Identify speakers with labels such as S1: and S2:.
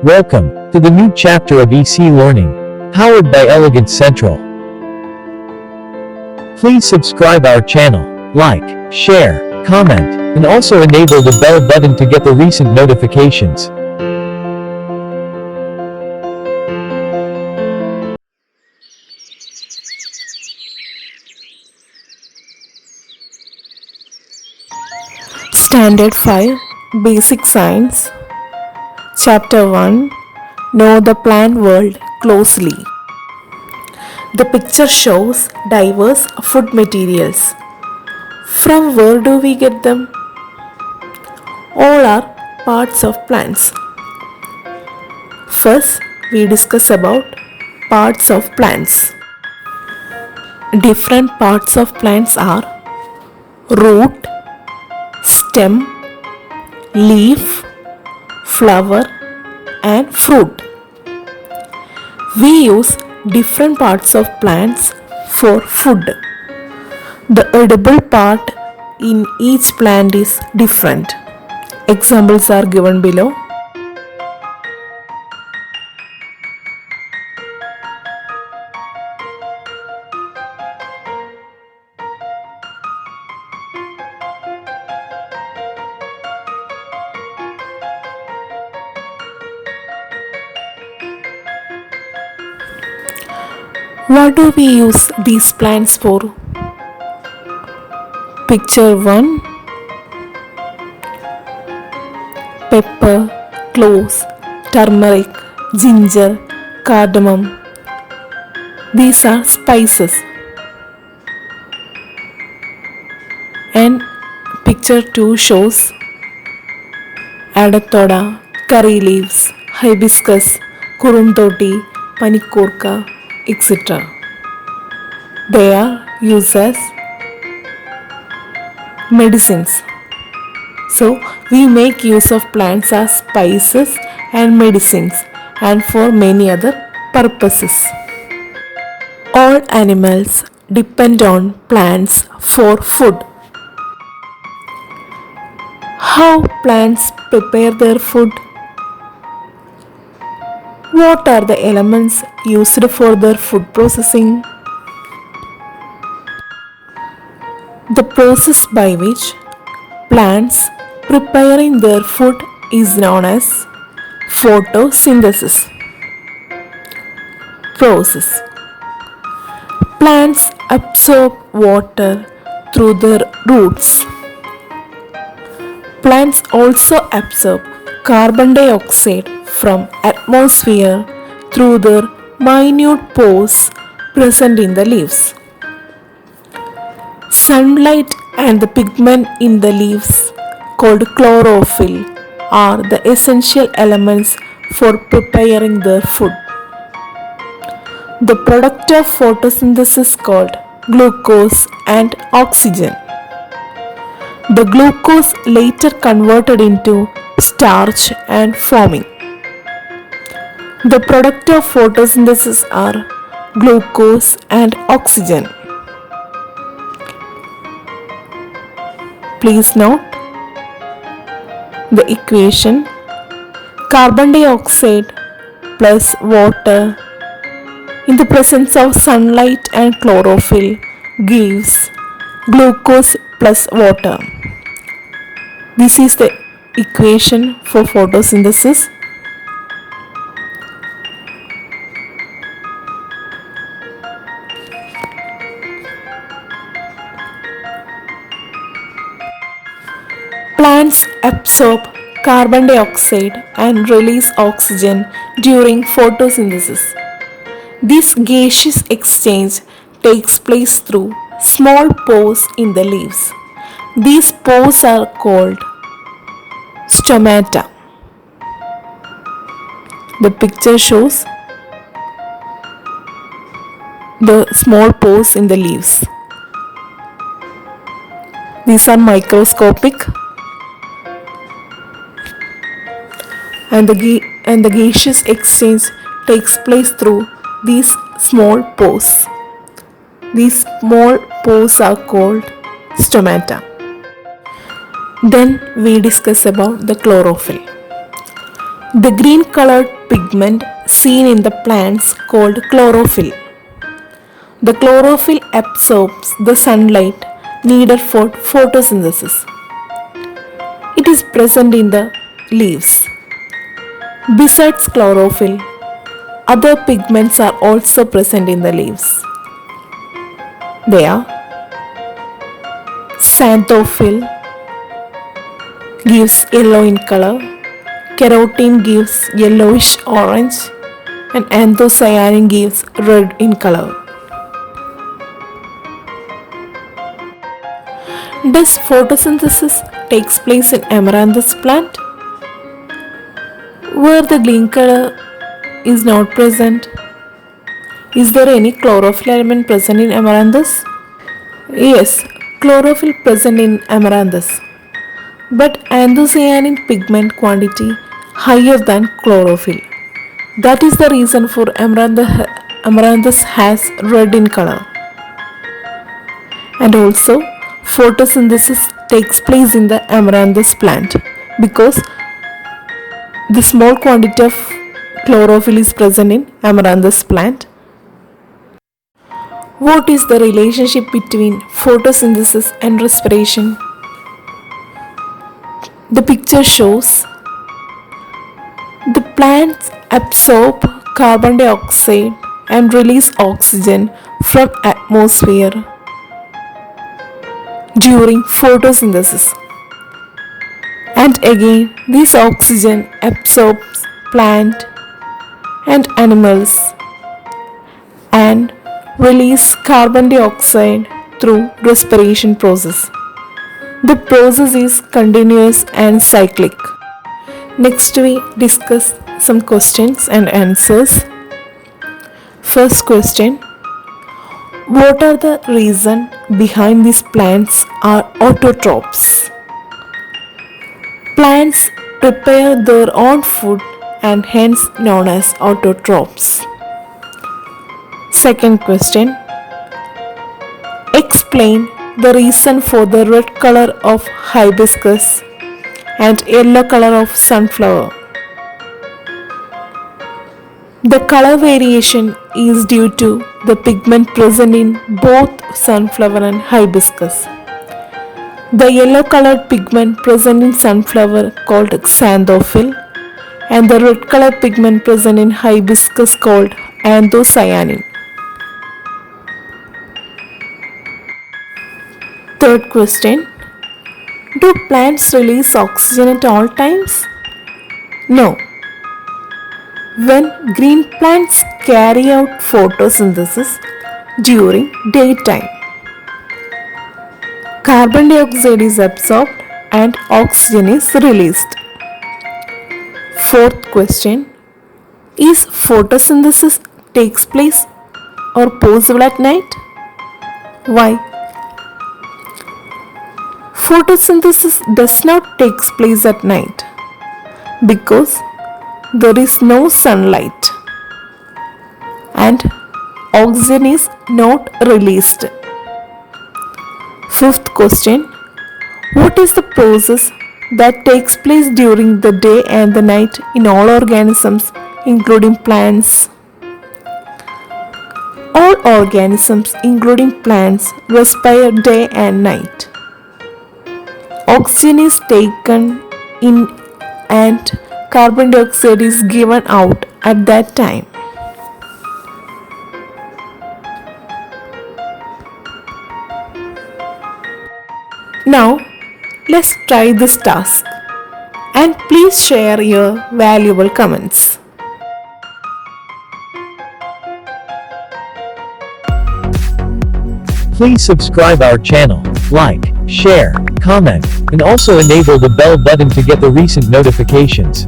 S1: Welcome to the new chapter of EC Learning, powered by Elegant Central. Please subscribe our channel, like, share, comment, and also enable the bell button to get the recent notifications.
S2: Standard 5 Basic Science Chapter 1 Know the Plant World Closely. The picture shows diverse food materials. From where do we get them? All are parts of plants. First, we discuss about parts of plants. Different parts of plants are root, stem, leaf, flower, and fruit. We use different parts of plants for food. The edible part in each plant is different. Examples are given below. What do we use these plants for? Picture 1. Pepper, cloves, turmeric, ginger, cardamom. These are spices. And picture 2 shows adathoda, curry leaves, hibiscus, kurumtoti, panikurka, etc. They are used as medicines. So we make use of plants as spices and medicines and for many other purposes. All animals depend on plants for food. How plants prepare their food? What are the elements used for their food processing? The process by which plants preparing their food is known as photosynthesis process. Plants absorb water through their roots. Plants also absorb carbon dioxide from atmosphere through their minute pores present in the leaves. Sunlight and the pigment in the leaves called chlorophyll are the essential elements for preparing their food. The product of photosynthesis called glucose and oxygen. The glucose later converted into starch and foaming. The product of photosynthesis are glucose and oxygen. Please note the equation: carbon dioxide plus water in the presence of sunlight and chlorophyll gives glucose plus water. This is the equation for photosynthesis. Plants absorb carbon dioxide and release oxygen during photosynthesis. This gaseous exchange takes place through small pores in the leaves. These pores are called stomata. The picture shows the small pores in the leaves. These are microscopic and the gaseous exchange takes place through these small pores. These small pores are called stomata. Then we discuss about the chlorophyll. The green colored pigment seen in the plants called chlorophyll. The chlorophyll absorbs the sunlight needed for photosynthesis. It is present in the leaves. Besides chlorophyll, other pigments are also present in the leaves. They are xanthophyll gives yellow in color, carotene gives yellowish orange, and anthocyanin gives red in color. Does photosynthesis takes place in amaranthus plant? Where the green color is not present? Is there any chlorophyll element present in amaranthus? Yes, chlorophyll present in amaranthus, but anthocyanin pigment quantity higher than chlorophyll. That is the reason for amaranthus has red in color. And also photosynthesis takes place in the amaranthus plant because the small quantity of chlorophyll is present in amaranthus plant. What is the relationship between photosynthesis and respiration? The picture shows the plants absorb carbon dioxide and release oxygen from atmosphere during photosynthesis. And again, this oxygen absorbs plant and animals and release carbon dioxide through respiration process. The process is continuous and cyclic. Next we discuss some questions and answers. First question: what are the reason behind these plants are autotrophs? Plants prepare their own food and hence known as autotrophs. Second question: explain the reason for the red color of hibiscus and yellow color of sunflower. The color variation is due to the pigment present in both sunflower and hibiscus. The yellow colored pigment present in sunflower called xanthophyll and the red colored pigment present in hibiscus called anthocyanin. Third question: do plants release oxygen at all times? No. When green plants carry out photosynthesis during daytime, carbon dioxide is absorbed and oxygen is released. Fourth question: is photosynthesis takes place or possible at night? Why? Photosynthesis does not take place at night because there is no sunlight and oxygen is not released. Fifth question: what is the process that takes place during the day and the night in all organisms, including plants? All organisms, including plants, respire day and night. Oxygen is taken in and carbon dioxide is given out at that time. Now, let's try this task and please share your valuable comments.
S1: Please subscribe our channel, like, share, comment, and also enable the bell button to get the recent notifications.